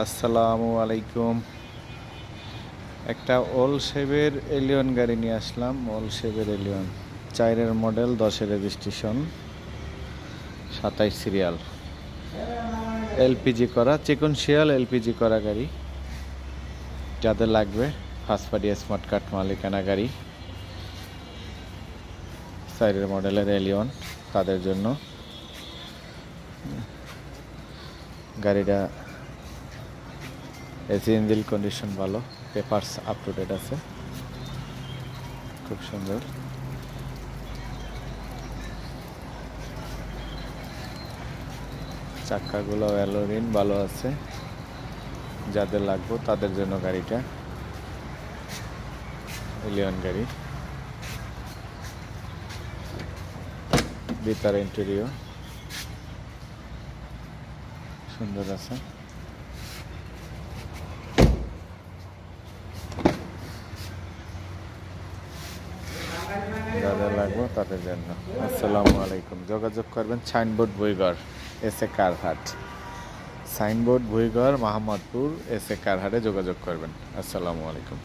আসসালামু আলাইকুম। একটা ওল শেপের এলিয়ন গাড়ি নিয়ে আসলাম। ওল শেপের এলিয়ন 4-এর মডেল, 10-এর রেজিস্ট্রেশন, 27 সিরিয়াল, এলপিজি করা, চিকনশিয়াল এলপিজি করা গাড়ি। যাদের লাগবে ফার্স্ট পার্টি স্মার্ট কার্ড মালিকানা গাড়ি 4-এর মডেলের এলিয়ন, তাদের জন্য গাড়িটা এসি ইঞ্জিন কন্ডিশন ভালো, পেপারস আপ টু ডেট আছে, খুব সুন্দর। চাকাগুলো অ্যালোরিন ভালো আছে। যাদের লাগবে তাদের জন্য গাড়িটা এলিয়ন গাড়ি। ভিতরে ইন্টেরিয়র সুন্দর আছে। যাদের লাগবে তাদের জন্য। আসসালামু আলাইকুম। যোগাযোগ করবেন সাইনবোর্ড ভুইগড়, এসএ কারহাট। সাইনবোর্ড ভুইগড়, মোহাম্মদপুর, এসএ কারহাটে যোগাযোগ করবেন। আসসালামু আলাইকুম।